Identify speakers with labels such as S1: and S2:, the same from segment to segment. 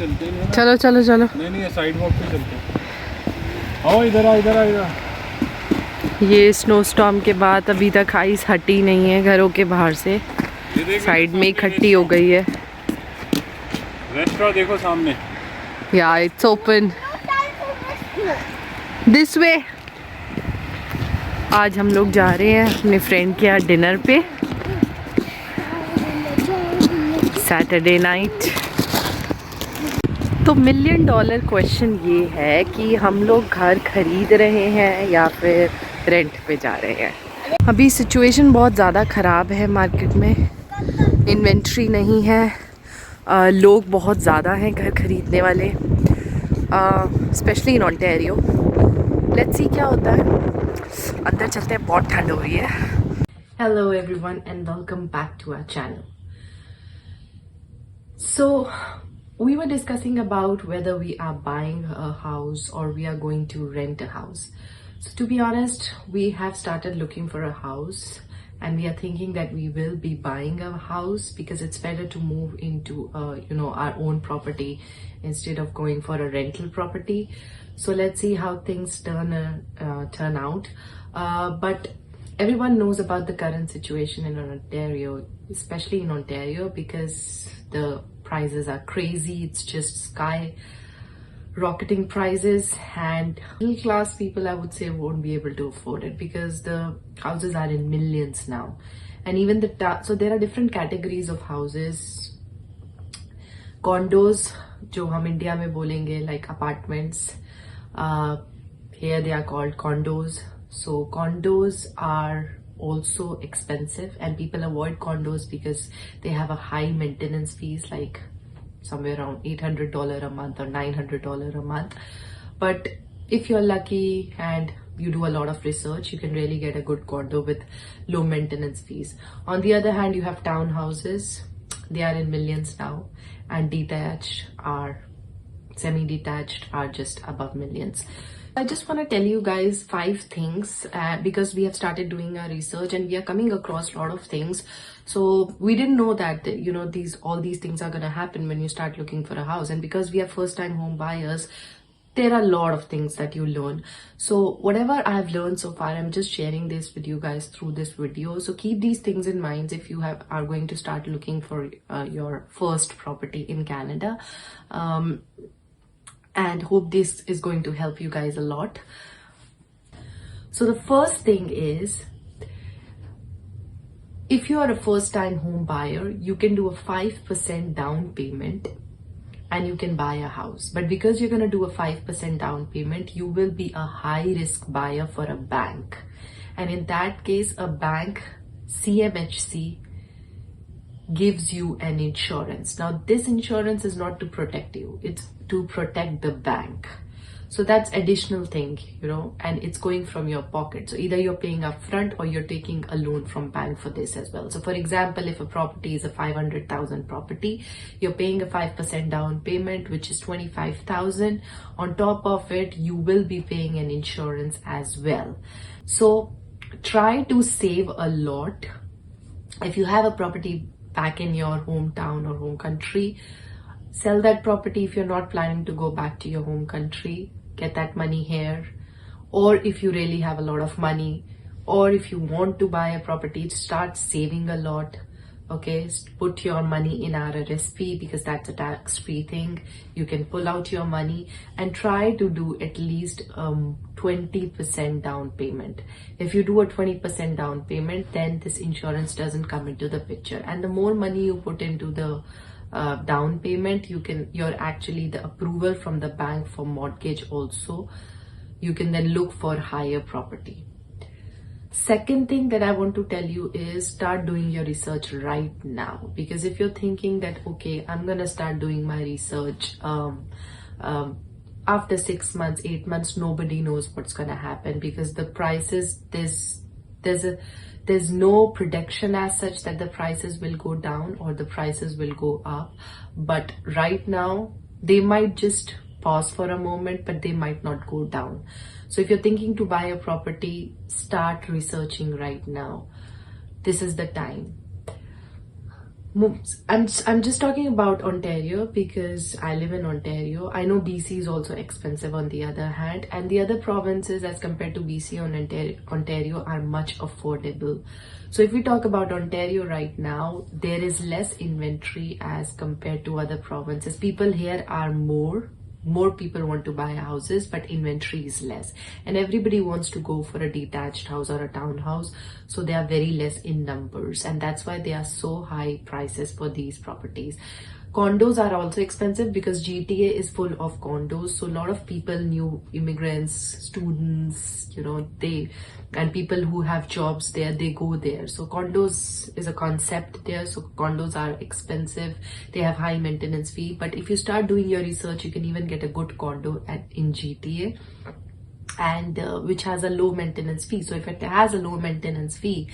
S1: चलते हैं ना।
S2: चलो चलो चलो।
S1: नहीं नहीं, साइड वॉक पे चलते हैं। आओ इधर आ, इधर आ, इधर।
S2: ये स्नो स्टॉर्म के बाद अभी तक आइस हटी नहीं है घरों के बाहर से, साइड में इकट्ठी हो गई है।
S1: रेस्टोरेंट देखो सामने।
S2: या इट्स ओपन दिस वे। आज हम लोग जा रहे हैं अपने फ्रेंड के यहाँ डिनर पे, सैटरडे नाइट। तो $1,000,000 क्वेश्चन ये है कि हम लोग घर खरीद रहे हैं या फिर रेंट पे जा रहे हैं। अभी सिचुएशन बहुत ज़्यादा ख़राब है मार्केट में, इन्वेंट्री नहीं है, लोग बहुत ज़्यादा हैं घर खरीदने वाले, specially in Ontario. Let's see क्या होता है। अंदर चलते हैं, बहुत ठंड हो रही है। Hello everyone and welcome back to our channel. So we were discussing about whether we are buying a house or we are going to rent a house. So to be honest, we have started looking for a house and we are thinking that we will be buying a house because it's better to move into our own property instead of going for a rental property. So let's see how things turn out. But everyone knows about the current situation in Ontario, especially in Ontario, because the prices are crazy. It's just sky rocketing prices, and middle class people, I would say, won't be able to afford it because the houses are in millions now. And even so there are different categories of houses. Condos, जो हम India में बोलेंगे like apartments, here they are called condos. So condos are also expensive and people avoid condos because they have a high maintenance fees, like somewhere around $800 a month or $900 a month. But if you're lucky and you do a lot of research, you can really get a good condo with low maintenance fees. On the other hand, you have townhouses. They are in millions now, and detached or semi-detached are just above millions. I just want to tell you guys 5 things because we have started doing our research and we are coming across a lot of things. So we didn't know that all these things are going to happen when you start looking for a house, and because we are first time home buyers, there are a lot of things that you learn. So whatever I've learned so far, I'm just sharing this with you guys through this video. So keep these things in mind if you are going to start looking for your first property in Canada. And hope this is going to help you guys a lot. So the first thing is, if you are a first time home buyer, you can do a 5% down payment and you can buy a house. But because you're going to do a 5% down payment, you will be a high risk buyer for a bank. And in that case, a bank, CMHC, gives you an insurance. Now this insurance is not to protect you, it's to protect the bank. So that's additional thing, and it's going from your pocket. So either you're paying up front or you're taking a loan from bank for this as well. So for example, if a property is a 500,000 property, you're paying a 5% down payment, which is 25,000. On top of it, you will be paying an insurance as well. So try to save a lot. If you have a property back in your hometown or home country, sell that property if you're not planning to go back to your home country. Get that money here. Or if you really have a lot of money, or if you want to buy a property, start saving a lot. Okay, put your money in RRSP because that's a tax-free thing. You can pull out your money and try to do at least 20% down payment. If you do a 20% down payment, then this insurance doesn't come into the picture. And the more money you put into the down payment, you're actually the approval from the bank for mortgage also. You can then look for higher property. Second thing that I want to tell you is start doing your research right now, because if you're thinking that, okay, I'm gonna start doing my research after 6 months, 8 months, nobody knows what's gonna happen because the prices, there's no prediction as such that the prices will go down or the prices will go up. But right now they might just pause for a moment, but they might not go down. So if you're thinking to buy a property, start researching right now. This is the time. I'm just talking about Ontario because I live in Ontario. I know BC is also expensive on the other hand, and the other provinces as compared to BC and Ontario are much affordable. So if we talk about Ontario right now, there is less inventory as compared to other provinces. People here are more people want to buy houses, but inventory is less, and everybody wants to go for a detached house or a townhouse, so they are very less in numbers, and that's why they are so high prices for these properties. Condos are also expensive because GTA is full of condos, so a lot of people, new immigrants, students, and people who have jobs there, they go there. So condos is a concept there. So condos are expensive, they have high maintenance fee, but if you start doing your research, you can even get a good condo in GTA, and which has a low maintenance fee. So if it has a low maintenance fee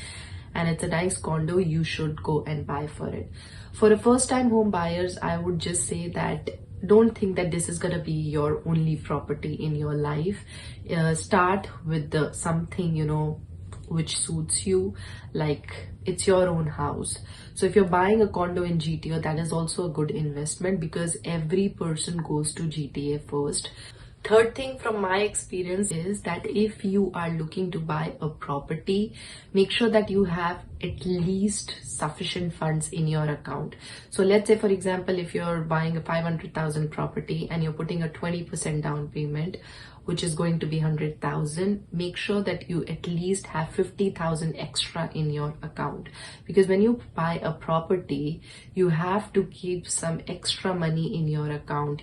S2: and it's a nice condo, you should go and buy for it. For a first time home buyers, I would just say that don't think that this is going to be your only property in your life. Start with something which suits you, like it's your own house. So if you're buying a condo in GTA, that is also a good investment because every person goes to GTA first. Third thing from my experience is that if you are looking to buy a property, make sure that you have at least sufficient funds in your account. So let's say, for example, if you're buying a 500,000 property and you're putting a 20% down payment, which is going to be 100,000, make sure that you at least have 50,000 extra in your account. Because when you buy a property, you have to keep some extra money in your account,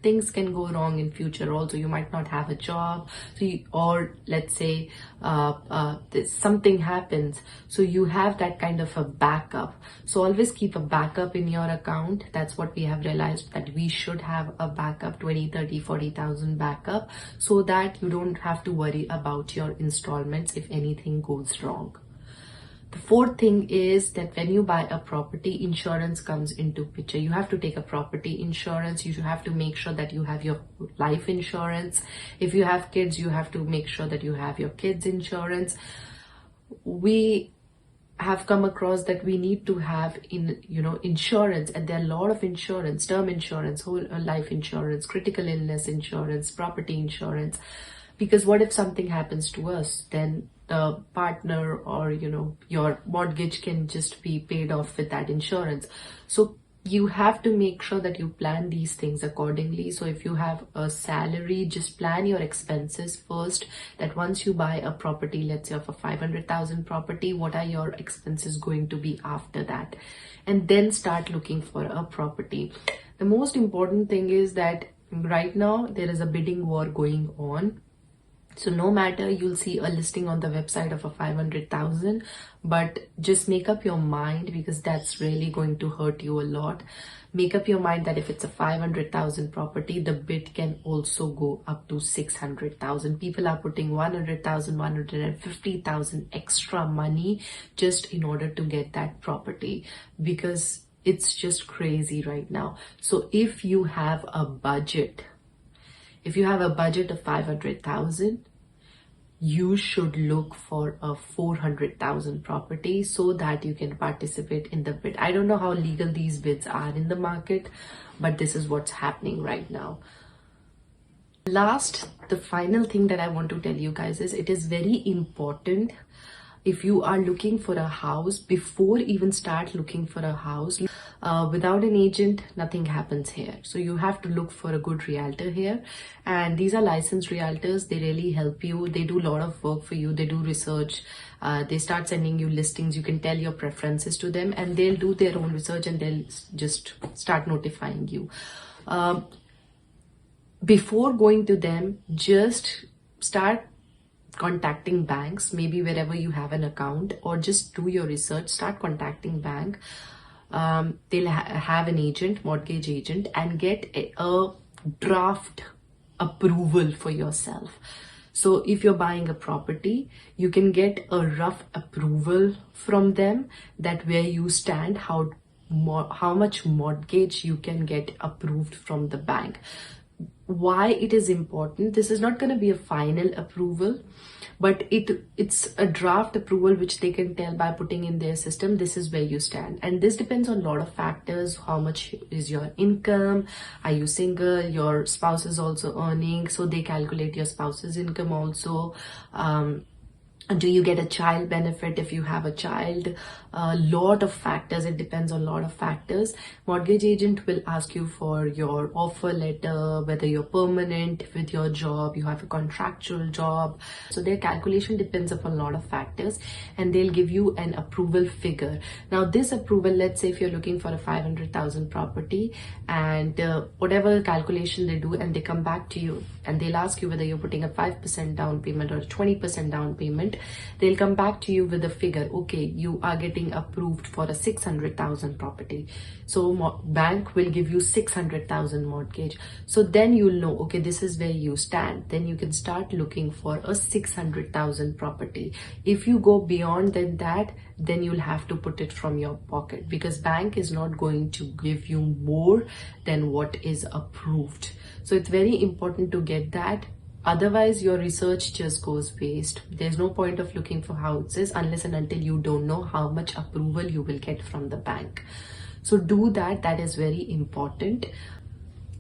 S2: things can go wrong in future also. You might not have a job, or let's say something happens, so you have that kind of a backup. So always keep a backup in your account. That's what we have realized, that we should have a backup, 20, 30, 40,000 backup, so that you don't have to worry about your installments if anything goes wrong. The fourth thing is that when you buy a property, insurance comes into picture. You have to take a property insurance. You have to make sure that you have your life insurance. If you have kids, you have to make sure that you have your kids insurance. We have come across that we need to have insurance, and there are a lot of insurance: term insurance, whole life insurance, critical illness insurance, property insurance. Because what if something happens to us? Then the partner or your mortgage can just be paid off with that insurance. So you have to make sure that you plan these things accordingly. So if you have a salary, just plan your expenses first, that once you buy a property, let's say of a 500,000 property, what are your expenses going to be after that? And then start looking for a property. The most important thing is that right now there is a bidding war going on. So no matter, you'll see a listing on the website of a 500,000, but just make up your mind, because that's really going to hurt you a lot. Make up your mind that if it's a 500,000 property, the bid can also go up to 600,000. People are putting 100,000, 150,000 extra money just in order to get that property, because it's just crazy right now. So if you have a budget, of 500,000, you should look for a 400,000 property so that you can participate in the bid. I don't know how legal these bids are in the market, but this is what's happening right now. The final thing that I want to tell you guys is, it is very important, if you are looking for a house, before even start looking for a house, without an agent, nothing happens here. So you have to look for a good realtor here, and these are licensed realtors. They really help you. They do a lot of work for you. They do research. They start sending you listings. You can tell your preferences to them, and they'll do their own research, and they'll just start notifying you. Before going to them, just start contacting banks, maybe wherever you have an account, or just do your research. Start contacting bank. They'll have an agent, mortgage agent, and get a draft approval for yourself. So if you're buying a property, you can get a rough approval from them, that where you stand, how much mortgage you can get approved from the bank. Why it is important? This is not going to be a final approval, but it's a draft approval which they can tell by putting in their system this is where you stand. And this depends on a lot of factors. How much is your income? Are you single? Your spouse is also earning, so they calculate your spouse's income also. Do you get a child benefit if you have a child? A lot of factors. It depends on a lot of factors. Mortgage agent will ask you for your offer letter, whether you're permanent with your job, you have a contractual job. So their calculation depends upon a lot of factors, and they'll give you an approval figure. Now this approval, let's say if you're looking for a 500,000 property, and whatever calculation they do, and they come back to you and they'll ask you whether you're putting a 5% down payment or a 20% down payment, they'll come back to you with a figure. Okay, you are getting approved for a 600,000 property, so bank will give you 600,000 mortgage. So then you'll know, okay, this is where you stand. Then you can start looking for a 600,000 property. If you go beyond than that, then you'll have to put it from your pocket, because bank is not going to give you more than what is approved. So it's very important to get that. Otherwise, your research just goes waste. There's no point of looking for houses unless and until you don't know how much approval you will get from the bank. So do that. That is very important.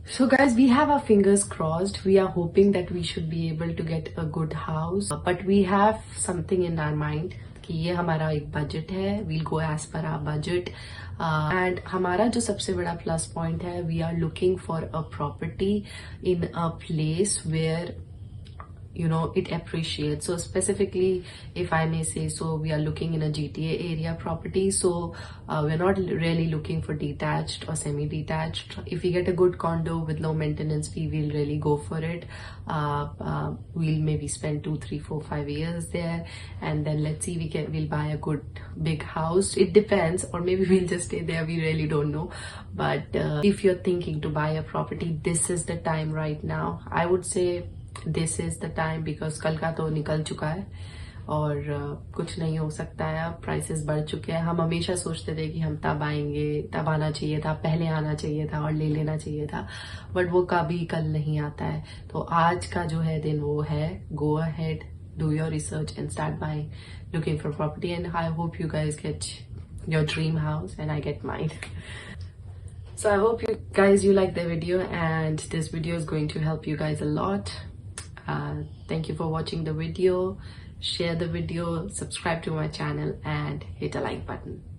S2: So guys, we have our fingers crossed. We are hoping that we should be able to get a good house. But we have something in our mind कि ये हमारा एक budget है. We'll go as per our budget. And हमारा जो सबसे बड़ा plus point है, we are looking for a property in a place where it appreciates. So specifically, if I may say so, we are looking in a GTA area property. So we're not really looking for detached or semi-detached. If we get a good condo with low maintenance fee, we'll really go for it. We'll maybe spend 2, 3, 4, 5 years there, and then let's see, we'll buy a good big house. It depends, or maybe we'll just stay there. We really don't know. But if you're thinking to buy a property, this is the time right now. I would say this is the time, because कल का तो निकल चुका है और कुछ नहीं हो सकता है. अब प्राइसेस बढ़ चुके हैं. हम हमेशा सोचते थे कि हम तब आएंगे, तब आना चाहिए था, पहले आना चाहिए था और ले लेना चाहिए था, बट वो कभी कल नहीं आता है. तो आज का जो है दिन वो है, go ahead, do your research and start buying, looking for property. And I hope you guys get your dream house and I get mine. So I hope you guys like the video, and this video is going to help you guys a lot. Thank you for watching the video. Share the video, subscribe to my channel, and hit a like button.